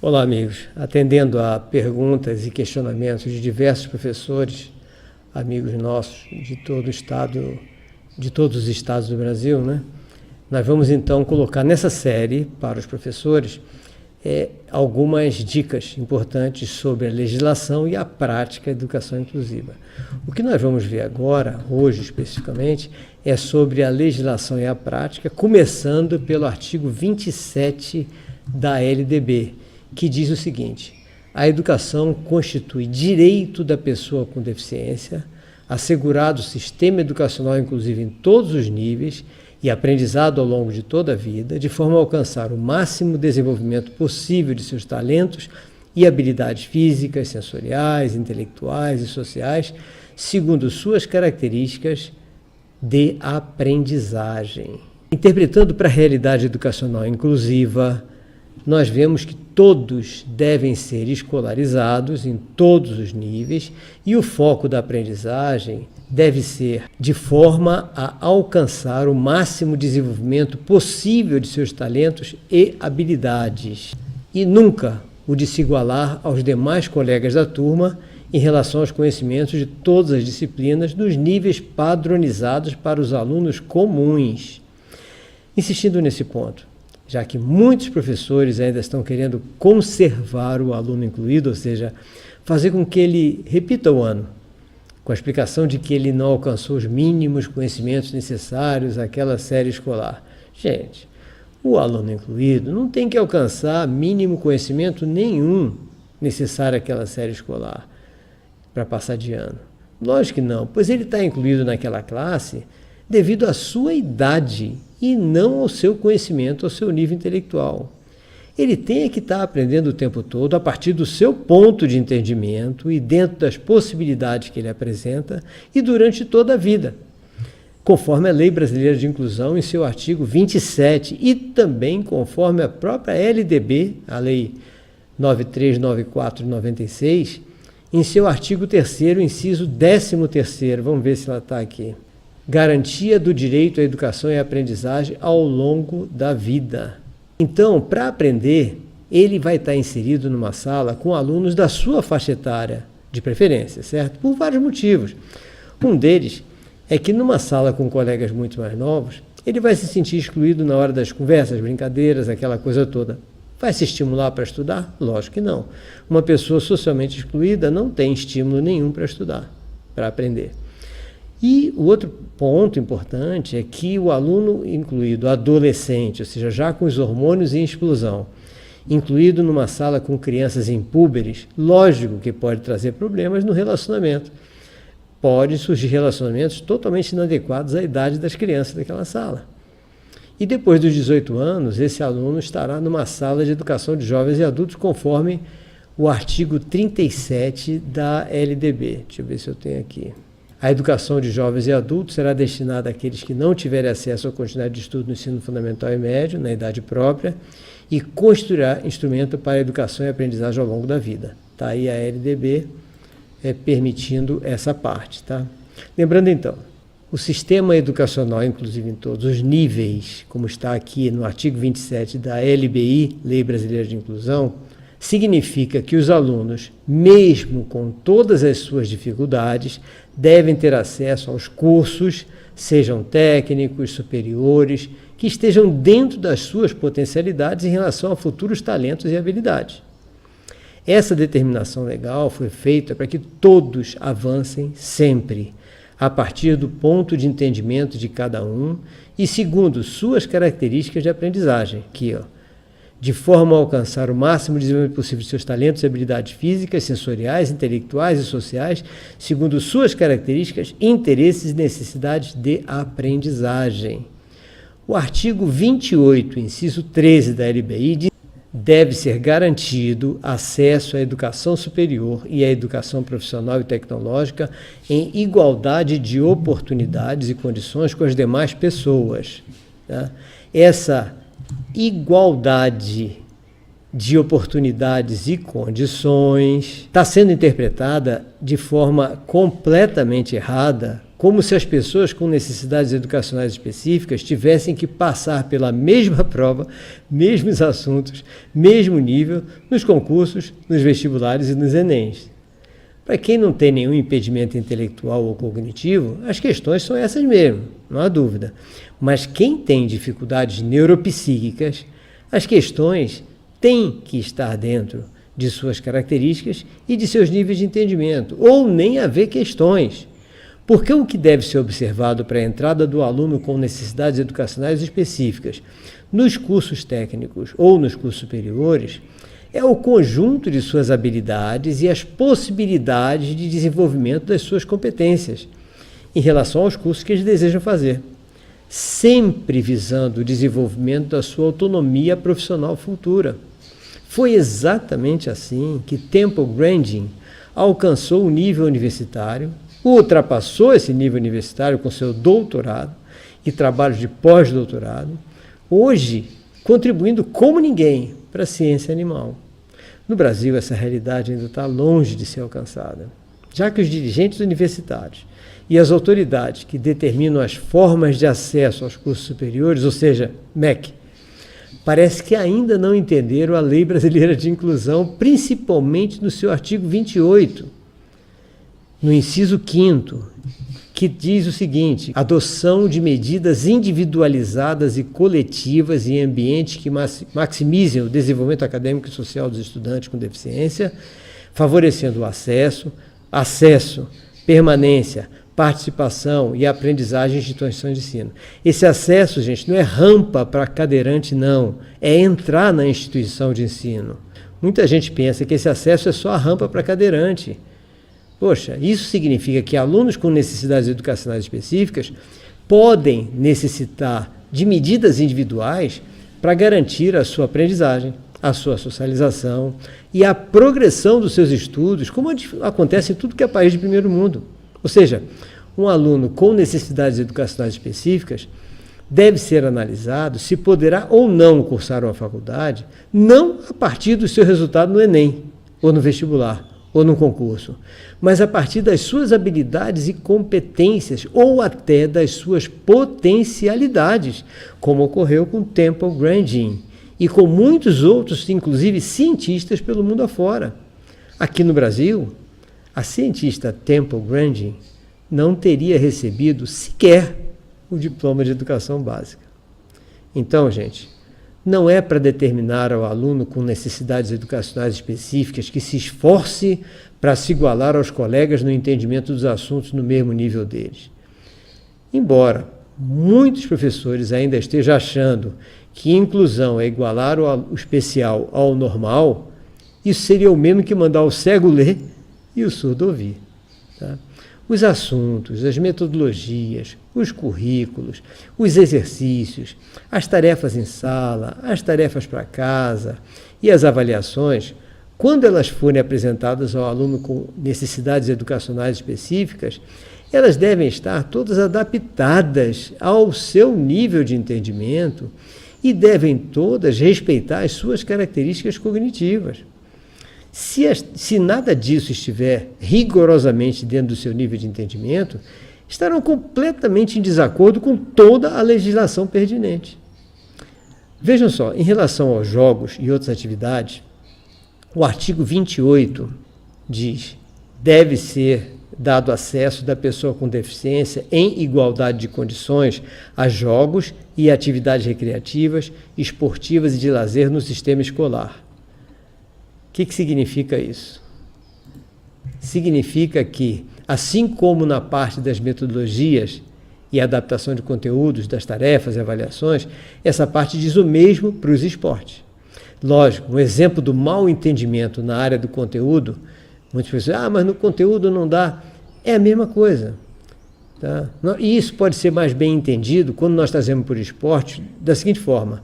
Olá, amigos. Atendendo a perguntas e questionamentos de diversos professores, amigos nossos de todo o estado, de todos os estados do Brasil, né? Nós vamos então colocar nessa série para os professores algumas dicas importantes sobre a legislação e a prática da educação inclusiva. O que nós vamos ver agora, hoje especificamente, é sobre a legislação e a prática, começando pelo artigo 27 da LDB, que diz o seguinte: a educação constitui direito da pessoa com deficiência, assegurado o sistema educacional inclusivo em todos os níveis e aprendizado ao longo de toda a vida, de forma a alcançar o máximo desenvolvimento possível de seus talentos e habilidades físicas, sensoriais, intelectuais e sociais, segundo suas características de aprendizagem. Interpretando para a realidade educacional inclusiva, nós vemos que todos devem ser escolarizados em todos os níveis e o foco da aprendizagem deve ser de forma a alcançar o máximo desenvolvimento possível de seus talentos e habilidades, e nunca o de se igualar aos demais colegas da turma em relação aos conhecimentos de todas as disciplinas nos níveis padronizados para os alunos comuns. Insistindo nesse ponto, já que muitos professores ainda estão querendo conservar o aluno incluído, ou seja, fazer com que ele repita o ano, com a explicação de que ele não alcançou os mínimos conhecimentos necessários àquela série escolar. Gente, o aluno incluído não tem que alcançar mínimo conhecimento nenhum necessário àquela série escolar para passar de ano. Lógico que não, pois ele está incluído naquela classe devido à sua idade e não ao seu conhecimento, ao seu nível intelectual. Ele tem que estar aprendendo o tempo todo a partir do seu ponto de entendimento e dentro das possibilidades que ele apresenta e durante toda a vida, conforme a Lei Brasileira de Inclusão em seu artigo 27 e também conforme a própria LDB, a Lei 9394 de 96, em seu artigo 3º, inciso 13º, vamos ver se ela está aqui. Garantia do direito à educação e à aprendizagem ao longo da vida. Então, para aprender, ele vai estar inserido numa sala com alunos da sua faixa etária, de preferência, certo? Por vários motivos. Um deles é que numa sala com colegas muito mais novos, ele vai se sentir excluído na hora das conversas, brincadeiras, aquela coisa toda. Vai se estimular para estudar? Lógico que não. Uma pessoa socialmente excluída não tem estímulo nenhum para estudar, para aprender. E o outro ponto importante é que o aluno incluído adolescente, ou seja, já com os hormônios em explosão, incluído numa sala com crianças impúberes, lógico que pode trazer problemas no relacionamento. Pode surgir relacionamentos totalmente inadequados à idade das crianças daquela sala. E depois dos 18 anos, esse aluno estará numa sala de educação de jovens e adultos, conforme o artigo 37 da LDB. Deixa eu ver se eu tenho aqui. A educação de jovens e adultos será destinada àqueles que não tiverem acesso à continuidade de estudo no ensino fundamental e médio, na idade própria, e construirá instrumento para a educação e aprendizagem ao longo da vida. Está aí a LDB permitindo essa parte. Tá? Lembrando então, o sistema educacional, inclusive em todos os níveis, como está aqui no artigo 27 da LBI, Lei Brasileira de Inclusão, significa que os alunos, mesmo com todas as suas dificuldades, devem ter acesso aos cursos, sejam técnicos, superiores, que estejam dentro das suas potencialidades em relação a futuros talentos e habilidades. Essa determinação legal foi feita para que todos avancem sempre, a partir do ponto de entendimento de cada um e segundo suas características de aprendizagem, aqui, de forma a alcançar o máximo desenvolvimento possível de seus talentos e habilidades físicas, sensoriais, intelectuais e sociais, segundo suas características, interesses e necessidades de aprendizagem. O artigo 28, inciso 13 da LBI, diz que deve ser garantido acesso à educação superior e à educação profissional e tecnológica em igualdade de oportunidades e condições com as demais pessoas. Tá? Essa igualdade de oportunidades e condições está sendo interpretada de forma completamente errada como se as pessoas com necessidades educacionais específicas tivessem que passar pela mesma prova, mesmos assuntos, mesmo nível, nos concursos, nos vestibulares e nos Enems. Para quem não tem nenhum impedimento intelectual ou cognitivo, as questões são essas mesmo, não há dúvida. Mas quem tem dificuldades neuropsíquicas, as questões têm que estar dentro de suas características e de seus níveis de entendimento, ou nem haver questões. Porque o que deve ser observado para a entrada do aluno com necessidades educacionais específicas nos cursos técnicos ou nos cursos superiores é o conjunto de suas habilidades e as possibilidades de desenvolvimento das suas competências em relação aos cursos que eles desejam fazer, sempre visando o desenvolvimento da sua autonomia profissional futura. Foi exatamente assim que Temple Grandin alcançou o nível universitário, ultrapassou esse nível universitário com seu doutorado e trabalhos de pós-doutorado, hoje contribuindo como ninguém para a ciência animal. No Brasil, essa realidade ainda está longe de ser alcançada, já que os dirigentes universitários e as autoridades que determinam as formas de acesso aos cursos superiores, ou seja, MEC, parece que ainda não entenderam a Lei Brasileira de Inclusão, principalmente no seu artigo 28, no inciso 5º, que diz o seguinte: adoção de medidas individualizadas e coletivas em ambientes que maximizem o desenvolvimento acadêmico e social dos estudantes com deficiência, favorecendo o acesso, permanência, participação e aprendizagem em instituições de ensino. Esse acesso, gente, não é rampa para cadeirante, não. É entrar na instituição de ensino. Muita gente pensa que esse acesso é só a rampa para cadeirante. Poxa, isso significa que alunos com necessidades educacionais específicas podem necessitar de medidas individuais para garantir a sua aprendizagem, a sua socialização e a progressão dos seus estudos, como acontece em tudo que é país de primeiro mundo. Ou seja, um aluno com necessidades educacionais específicas deve ser analisado se poderá ou não cursar uma faculdade, não a partir do seu resultado no Enem, ou no vestibular, ou no concurso, mas a partir das suas habilidades e competências, ou até das suas potencialidades, como ocorreu com Temple Grandin e com muitos outros, inclusive cientistas pelo mundo afora. Aqui no Brasil, a cientista Temple Grandin não teria recebido sequer o diploma de educação básica. Então, gente, não é para determinar ao aluno com necessidades educacionais específicas que se esforce para se igualar aos colegas no entendimento dos assuntos no mesmo nível deles. Embora muitos professores ainda estejam achando que inclusão é igualar o especial ao normal, isso seria o mesmo que mandar o cego ler e o surdo ouvir. Tá? Os assuntos, as metodologias, os currículos, os exercícios, as tarefas em sala, as tarefas para casa e as avaliações, quando elas forem apresentadas ao aluno com necessidades educacionais específicas, elas devem estar todas adaptadas ao seu nível de entendimento e devem todas respeitar as suas características cognitivas. Se nada disso estiver rigorosamente dentro do seu nível de entendimento, estarão completamente em desacordo com toda a legislação pertinente. Vejam só, em relação aos jogos e outras atividades, o artigo 28 diz: deve ser dado acesso da pessoa com deficiência em igualdade de condições a jogos e atividades recreativas, esportivas e de lazer no sistema escolar. O que significa isso? Significa que, assim como na parte das metodologias e adaptação de conteúdos, das tarefas e avaliações, essa parte diz o mesmo para os esportes. Lógico, um exemplo do mau entendimento na área do conteúdo, muitas pessoas, mas no conteúdo não dá. É a mesma coisa. Tá? E isso pode ser mais bem entendido quando nós trazemos por esporte da seguinte forma: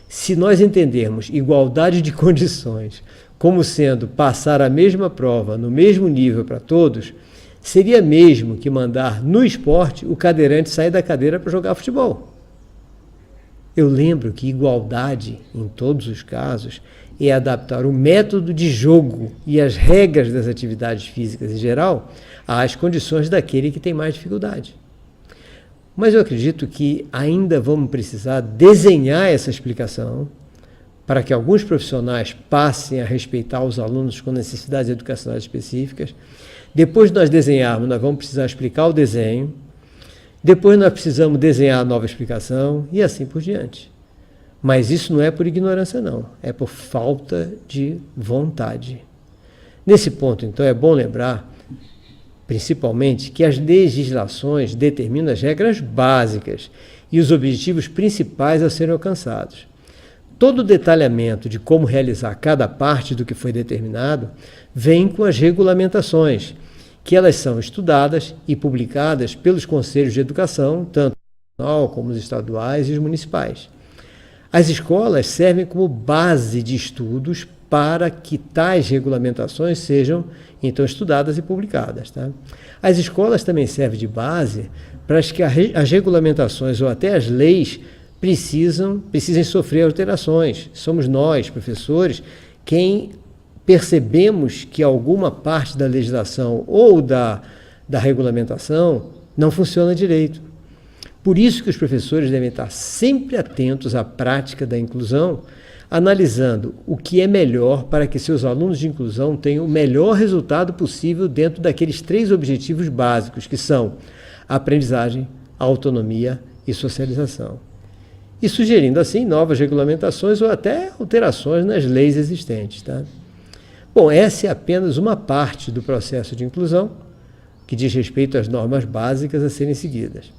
se nós entendermos igualdade de condições como sendo passar a mesma prova no mesmo nível para todos, seria mesmo que mandar no esporte o cadeirante sair da cadeira para jogar futebol. Eu lembro que igualdade, em todos os casos, é adaptar o método de jogo e as regras das atividades físicas em geral às condições daquele que tem mais dificuldade. Mas eu acredito que ainda vamos precisar desenhar essa explicação para que alguns profissionais passem a respeitar os alunos com necessidades educacionais específicas. Depois de nós desenharmos, nós vamos precisar explicar o desenho. Depois nós precisamos desenhar a nova explicação e assim por diante. Mas isso não é por ignorância, não. É por falta de vontade. Nesse ponto, então, é bom lembrar, principalmente, que as legislações determinam as regras básicas e os objetivos principais a serem alcançados. Todo o detalhamento de como realizar cada parte do que foi determinado vem com as regulamentações, que elas são estudadas e publicadas pelos conselhos de educação, tanto nacional como os estaduais e os municipais. As escolas servem como base de estudos para que tais regulamentações sejam, então, estudadas e publicadas. Tá? As escolas também servem de base para que as regulamentações ou até as leis precisem sofrer alterações. Somos nós, professores, quem percebemos que alguma parte da legislação ou da regulamentação não funciona direito. Por isso que os professores devem estar sempre atentos à prática da inclusão, analisando o que é melhor para que seus alunos de inclusão tenham o melhor resultado possível dentro daqueles 3 objetivos básicos, que são a aprendizagem, a autonomia e socialização. E sugerindo, assim, novas regulamentações ou até alterações nas leis existentes. Tá? Bom, essa é apenas uma parte do processo de inclusão, que diz respeito às normas básicas a serem seguidas.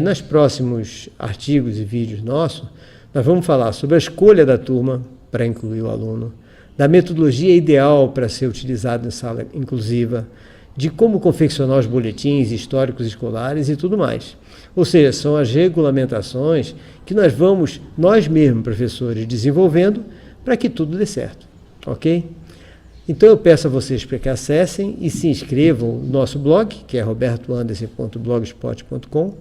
Nos próximos artigos e vídeos nossos, nós vamos falar sobre a escolha da turma para incluir o aluno, da metodologia ideal para ser utilizada em sala inclusiva, de como confeccionar os boletins históricos escolares e tudo mais. Ou seja, são as regulamentações que nós mesmos, professores, desenvolvendo para que tudo dê certo, ok? Então eu peço a vocês para que acessem e se inscrevam no nosso blog, que é robertoanderson.blogspot.com,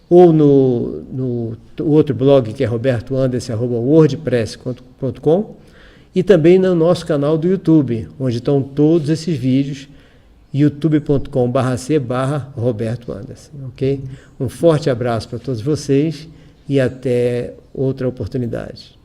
ou no outro blog, que é robertoanderson.wordpress.com, e também no nosso canal do YouTube, onde estão todos esses vídeos, youtube.com/c/Roberto Anderson, ok? Um forte abraço para todos vocês e até outra oportunidade.